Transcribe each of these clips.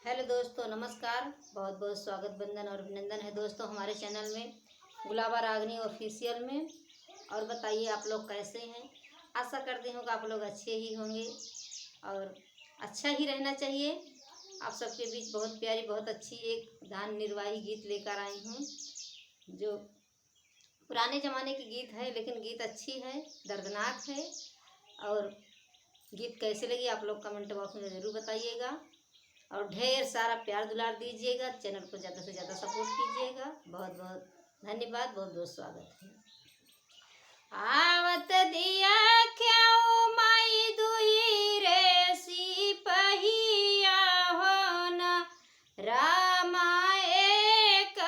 Hello दोस्तों, नमस्कार। बहुत बहुत स्वागत, वंदन और अभिनंदन है दोस्तों हमारे चैनल में, गुलाबा रागनी ऑफिशियल में। और बताइए आप लोग कैसे हैं। आशा करती हूँ कि आप लोग अच्छे ही होंगे और अच्छा ही रहना चाहिए। आप सबके बीच बहुत प्यारी, बहुत अच्छी एक ध्यान निर्वाही गीत लेकर आई हूँ, जो पुराने ज़माने की गीत है, लेकिन गीत अच्छी है, दर्दनाक है। और गीत कैसे लगी आप लोग कमेंट बॉक्स में ज़रूर बताइएगा और ढेर सारा प्यार दुलार दीजिएगा। चैनल को ज़्यादा से ज़्यादा सपोर्ट कीजिएगा। बहुत बहुत धन्यवाद, बहुत बहुत स्वागत है। आवत दिया क्यों माई दुई रे सिपहिया हो न रामा एक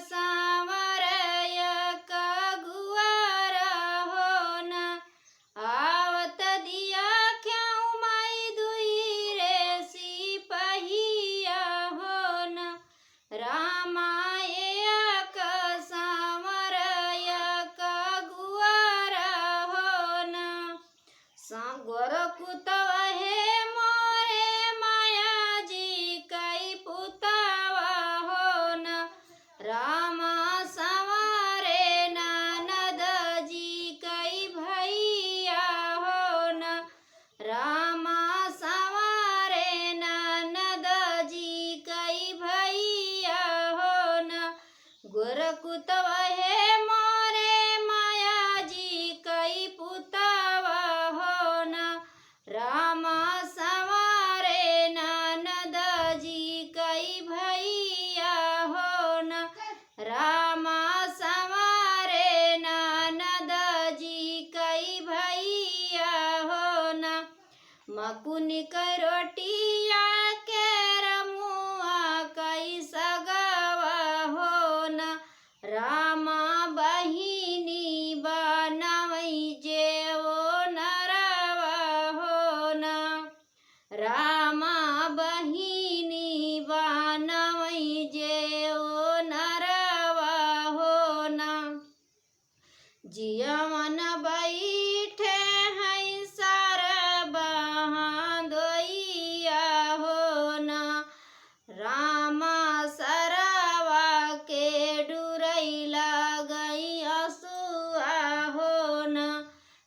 सांवर एक गुआर हो न। आवत दिया क्यों माई दुई रे सिपहिया हो न रामा एक सांवर एक गुआर हो न। सांवर कुतवा हे मोरे माया जी कई पुतवा हो न रामा संवारे ननद जी कई भैया हो न रामा संवारे ननद जी कई भैया हो न। गोरकुतवा हे मोरे माया जी कई पुतवा हो न रामा संवारे ननद जी कई भैया हो न रामा संवारे ननद जी कई भैया हो न। मकुनी कै रोटिया के रमुआ कई सगवा हो न रामा बहिनी बनवई जेवो नरवा हो न रामा बहिनी बनवई जेवो नरवा हो न। जियवन बैठे हैं सर बहादोइया हो न रामा सरवा के डुरई लगई असुआ हो न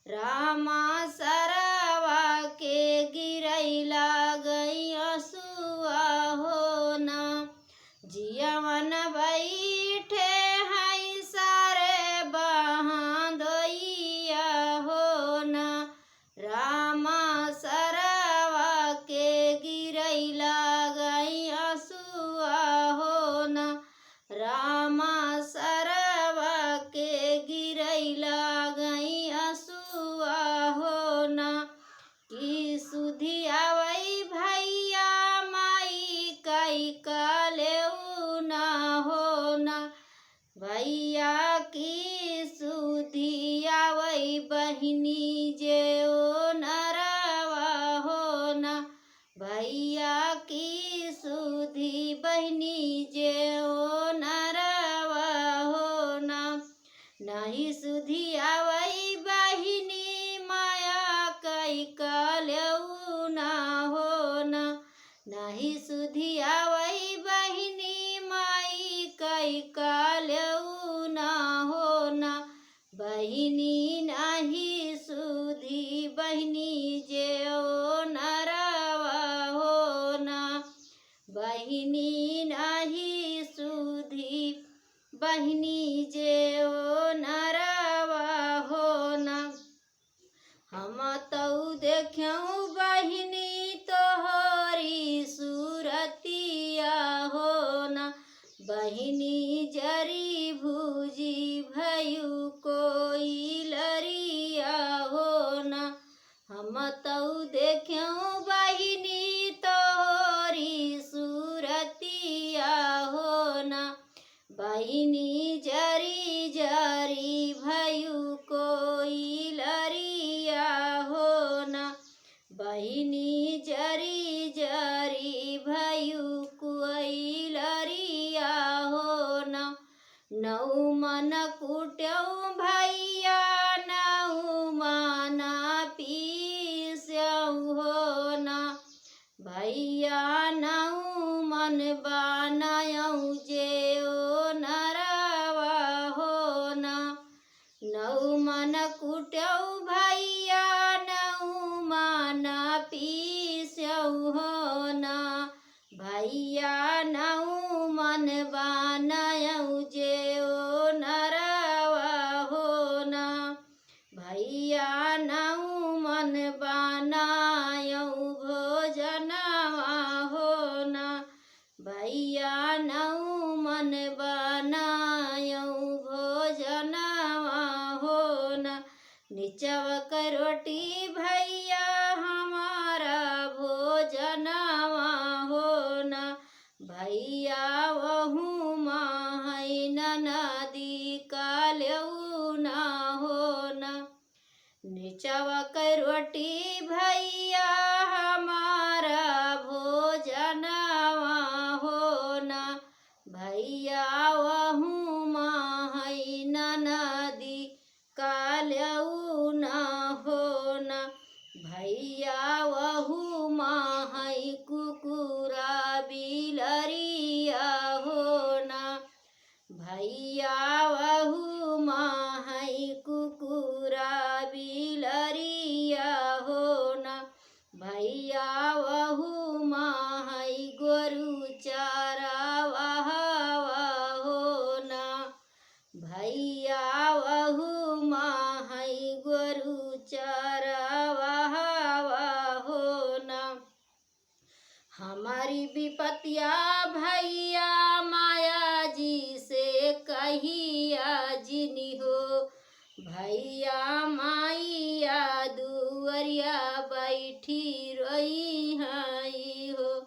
रामा सरवा के गिरई लगई असुआ हो न। जियवन बैठे हैं सारे बहादोइया हो न रामा सरवा के गिरई लगई असुआ हो न रामा सरवा के गिरई लगई असुआ हो न। की सुधी आवई भैया माई कई कलेऊ न हो न भैया की सुधी आवई बहिनी जेओ नरवा हो न भैया की सुधी बहिनी जेओ नरवा हो न। नहीं सुधी आवई बहिनी माया कई कलेऊ न हो न नहीं सुधी आवई बहिनी माई कई कलेऊ न हो न। बहिनी नहीं सुधी बहिनी जेओ नरवा हो न बहिनी नहीं सुधी बहिनी जेओ नरवा हो न। हम तऊ देख्यऊ बहिनी तोहरी सूरतिया हो न बहिनी जरी भूजी भयू कोई लरिया हो न। हम तऊ देख्यऊ बहिनी तोहरी सूरतिया हो न बहिनी जरी जरी भयू कोई लरिया हो न बहिनी जरी जरी भयू कोई लरिया हो न। नौ मन कुट्यऊ भैया नौ मन पीस्यऊ हो न भैया भैया नऊ मन बनायऊ जे ओ नरवा हो ना। नऊ मन कुटऊ भैया नऊ मन पीसऊ हो ना। भैया नऊ मन बनायऊ जे ओ नरवा हो ना। भैया नऊ मन बनायऊ भोजनवा हो ना। भैया नऊ मन बनायऊ भोजनवा हो ना। निचवक रोटी भैया हमारा भोजनवा हो ना। भैया वहू माहै नदी काल्यऊ ना हो ना। निचवक रोटी भैया हमारा भोजनवा हो ना। भैया वहू माहै नदी काल्यऊ ना हो ना। भैया वहू माहै कुकुरा बिलरिया हो ना। भैया वहू माहै कुकुरा बिलरिया हो ना। भैया वहू माहै गोरु चरावहा हो ना। भैया वहू माहै गोरु चरावहा हो ना। हमारी विपतिया भैया माया जी से कहिया जिनी हो। भैया माइया दुअरिया बैठी रोई हई हो।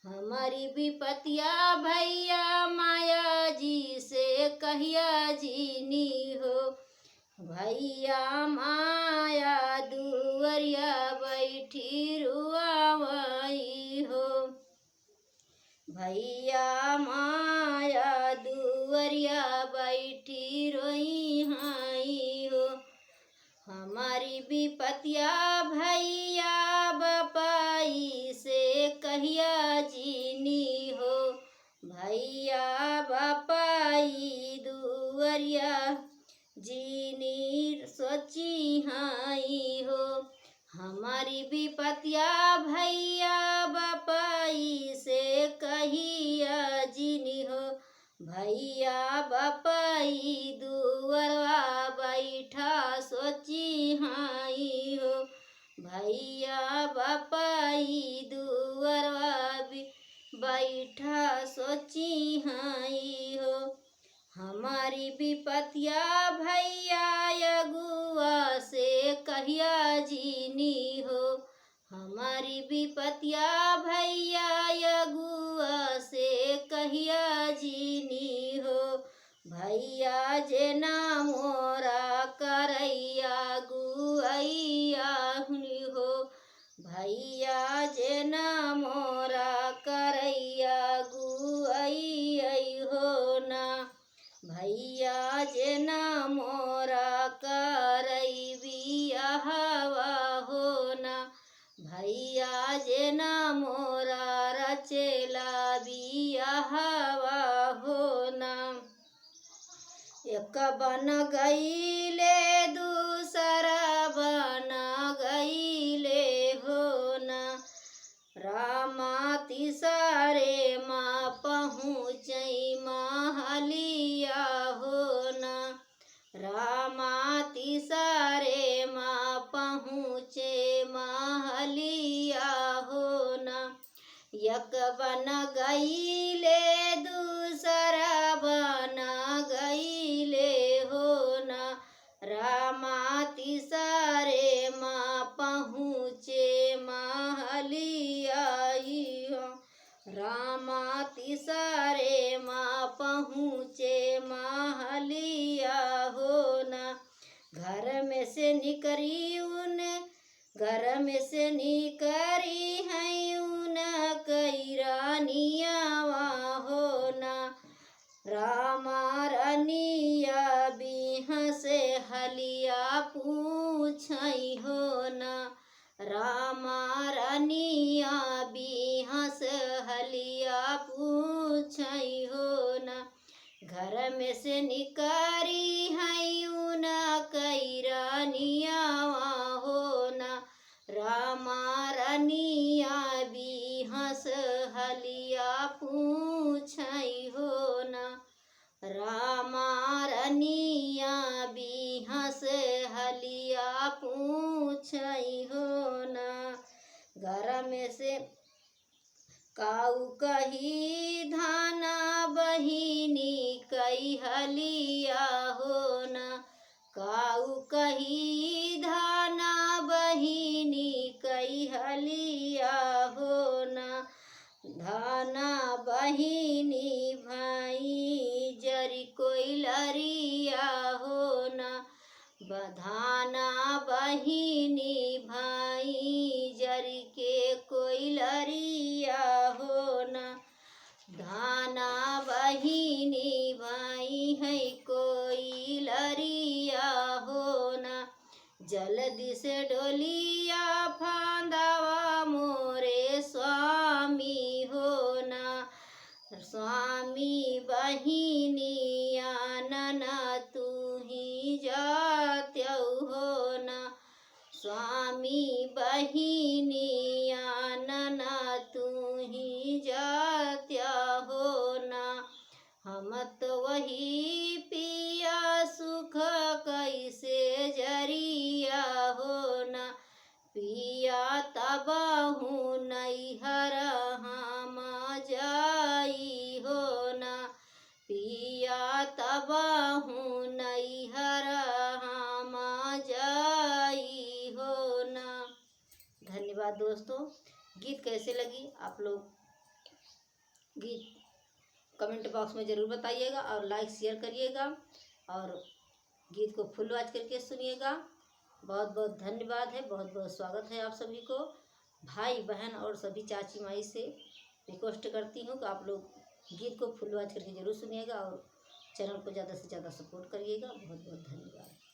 हमारी विपतिया भैया माया जी से कहिया जिनी हो। भैया माया दुअरिया बैठी रुआवई हो। भैया माया दुअरिया बैठी रोई हई हो। हमारी विपतिया भैया बपाई से कहिया जिनी हो। भैया बपाई दुअरिया जिनी सोची हई हो। हमारी विपतिया भैया बपाई से कहिया जिनी हो। भैया बपाई दुअरवा बैठा सोची हई हो। भैया बपाई दुअरवा बैठा सोची हई हो। हमारी विपतिया भैया अगुआ से कहिया जिनी हो। हमारी विपतिया भैया अगुआ से कहिया जिनी हो। भैया जेना मोरा करैया गुआइया हो। भैया जेना मोरा करैया गुआइया हो ना। भैया जेना मोरा करई बियाहवा हो ना। भैया जेना मोरा रचेला बियाहवा हो ना। एक बन गईले दूसरा बन गईले हो ना। रामा तिसरे माँ पहुँचई महलिया हो ना। रामा तिसरे माँ पहुँचे महलिया हो ना। एक बन गईले दूसरा बन गईले हो ना। रामा तिसरे माँ पहुँचे महलिया हो। रामा तिसरे माँ पहुँचे महलिया हो ना। घर में से निकरी उन घर में से निकरी है उन कई रानियावा हो ना। रामा रानिया बिहा से हलिया पूछई हो ना। रामा रानिया बिहा हलिया पूछई हो न। घर में से निकारी हई न कई रानियावा हो न। रामा रानिया भी हंस हलिया पूछई हो न। रामा रानिया भी हंस हलिया पूछई हो न। घर में से काऊ कही धाना बहिनी कई हलिया हो न। काऊ कही धाना बहिनी कई हलिया हो न। धाना बहिनी भाई जरी कोई लरिया हो न। बधाना बहिनी भाई जरी के कोई लरिया हो न। धाना बहिनी भाई है कोई लरिया हो न। जल्दी से डोलिया फांदावा मोरे स्वामी हो न। स्वामी बहिनी आनना तू ही जात्यऊ हो न। स्वामी बहिनी आनना तू ही जात्या हो न। हम तो वही पिया सुख कैसे जरिया हो न। पिया तबहू नैहर हम जाई हो न। पिया तबहू नैहर हम जाई हो न। धन्यवाद दोस्तों। गीत कैसे लगी आप लोग गीत कमेंट बॉक्स में ज़रूर बताइएगा और लाइक शेयर करिएगा और गीत को फुल वॉच करके सुनिएगा। बहुत बहुत धन्यवाद है, बहुत बहुत स्वागत है आप सभी को। भाई बहन और सभी चाची माई से रिक्वेस्ट करती हूँ कि आप लोग गीत को फुल वॉच करके ज़रूर सुनिएगा और चैनल को ज़्यादा से ज़्यादा सपोर्ट करिएगा। बहुत बहुत धन्यवाद।